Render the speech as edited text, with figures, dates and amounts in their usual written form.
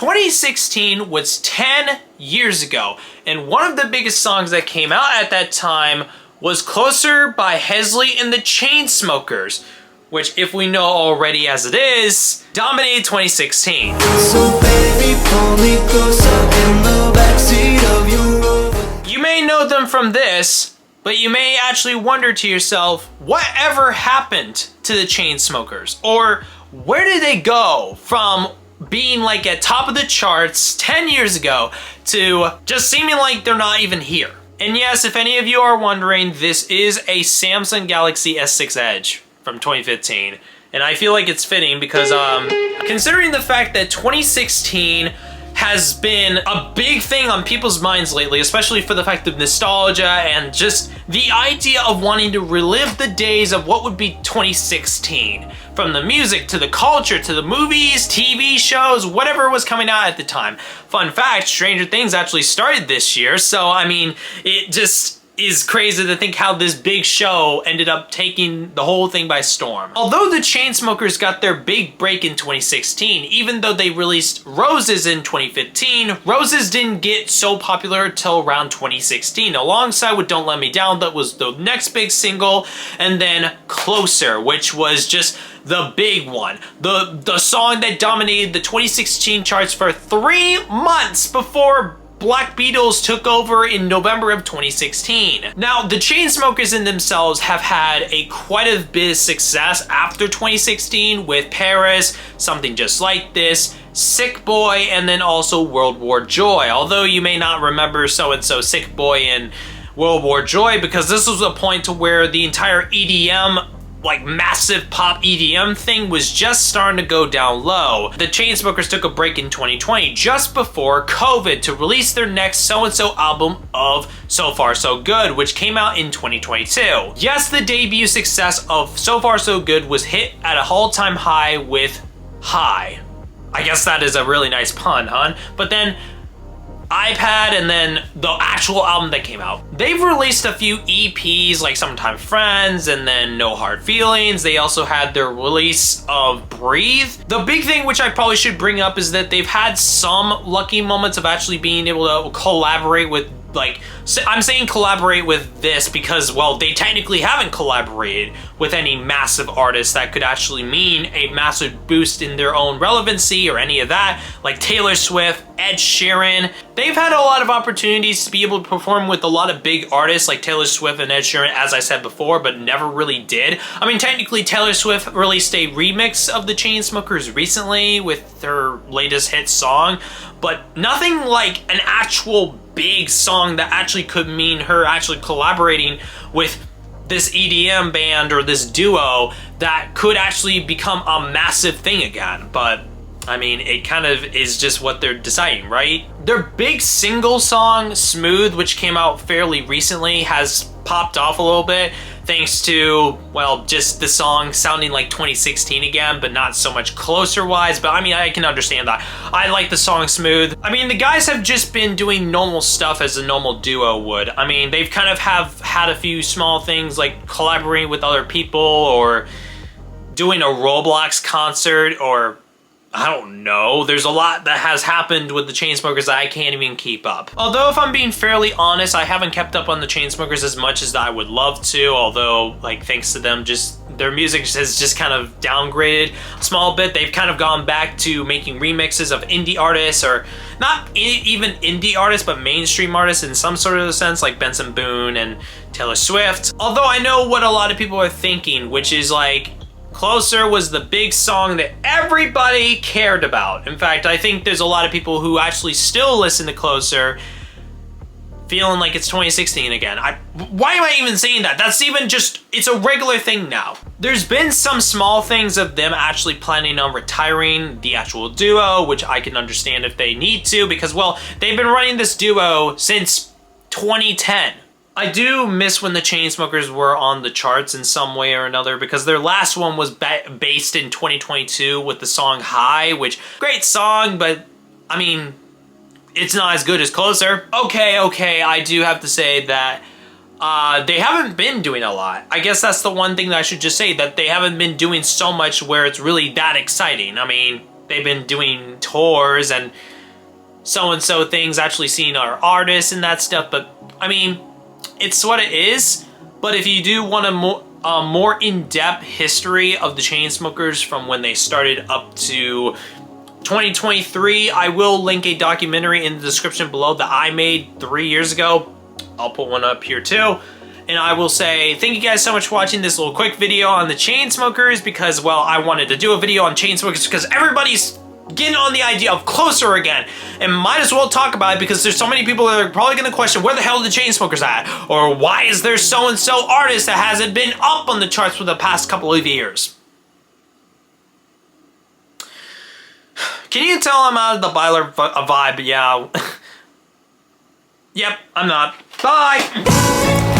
2016 was 10 years ago, and one of the biggest songs that came out at that time was Closer by Hesley and the Chainsmokers, which, if we know already as it is, dominated 2016. So baby, pull me closer in the backseat of your Rover. You may know them from this, but you may actually wonder to yourself, whatever happened to the Chainsmokers? Or where did they go from being like at top of the charts 10 years ago to just seeming like they're not even here? And yes, if any of you are wondering, this is a Samsung Galaxy S6 Edge from 2015. And I feel like it's fitting because considering the fact that 2016 has been a big thing on people's minds lately, especially for the fact of nostalgia and just the idea of wanting to relive the days of what would be 2016. From the music to the culture to the movies, TV shows, whatever was coming out at the time. Fun fact, Stranger Things actually started this year, so I mean, it just is crazy to think how this big show ended up taking the whole thing by storm. Although the Chainsmokers got their big break in 2016, even though they released Roses in 2015, Roses didn't get so popular till around 2016, alongside with Don't Let Me Down, that was the next big single, and then Closer, which was just the big one. The song that dominated the 2016 charts for 3 months before Black Beatles took over in November of 2016. Now, the Chainsmokers in themselves have had quite a bit of success after 2016 with Paris, Something Just Like This, Sick Boy, and then also World War Joy. Although you may not remember So-and-So, Sick Boy, and World War Joy, because this was a point to where the entire EDM, like massive pop EDM thing, was just starting to go down low. The Chainsmokers took a break in 2020 just before COVID to release their next So-and-So album of So Far So Good, which came out in 2022. Yes, the debut success of So Far So Good was hit at a all-time high with High. I guess that is a really nice pun, huh? But then iPad and then the actual album that came out. They've released a few EPs like Summertime Friends and then No Hard Feelings. They also had their release of Breathe. The big thing which I probably should bring up is that they've had some lucky moments of actually being able to collaborate with, like, I'm saying collaborate with this because, well, they technically haven't collaborated with any massive artists that could actually mean a massive boost in their own relevancy or any of that, like Taylor Swift, Ed Sheeran. They've had a lot of opportunities to be able to perform with a lot of big artists like Taylor Swift and Ed Sheeran, as I said before, but never really did. I mean, technically, Taylor Swift released a remix of the Chainsmokers recently with her latest hit song, but nothing like an actual big song that actually could mean her actually collaborating with this EDM band or this duo that could actually become a massive thing again. But I mean, it kind of is just what they're deciding, right? Their big single song, Smooth, which came out fairly recently, has popped off a little bit thanks to, well, just the song sounding like 2016 again, but not so much Closer-wise. But I mean, I can understand that. I like the song Smooth. I mean, the guys have just been doing normal stuff as a normal duo would. I mean, they've kind of have had a few small things like collaborating with other people or doing a Roblox concert, or I don't know. There's a lot that has happened with the Chainsmokers that I can't even keep up. Although, if I'm being fairly honest, I haven't kept up on the Chainsmokers as much as I would love to, although, like, thanks to them, just their music has just kind of downgraded a small bit. They've kind of gone back to making remixes of indie artists, or not even indie artists, but mainstream artists in some sort of a sense, like Benson Boone and Taylor Swift. Although I know what a lot of people are thinking, which is like, Closer was the big song that everybody cared about. In fact, I think there's a lot of people who actually still listen to Closer feeling like it's 2016 again. Why am I even saying that? That's even just, it's a regular thing now. There's been some small things of them actually planning on retiring the actual duo, which I can understand if they need to, because, well, they've been running this duo since 2010. I do miss when the Chainsmokers were on the charts in some way or another, because their last one was based in 2022 with the song High, which, great song, but, I mean, it's not as good as Closer. Okay, I do have to say that they haven't been doing a lot. I guess that's the one thing that I should just say, that they haven't been doing so much where it's really that exciting. I mean, they've been doing tours and so things, actually seeing our artists and that stuff. But I mean, it's what it is. But if you do want a more in-depth history of the Chainsmokers from when they started up to 2023, I will link a documentary in the description below that I made 3 years ago. I'll put one up here too. And I will say thank you guys so much for watching this little quick video on the Chainsmokers, because, well, I wanted to do a video on Chainsmokers because everybody's getting on the idea of Closer again, and might as well talk about it because there's so many people that are probably going to question where the hell are the Chainsmokers at, or why is there so-and-so artist that hasn't been up on the charts for the past couple of years. Can you tell I'm out of the Byler vibe? Yeah. Yep, I'm not. Bye!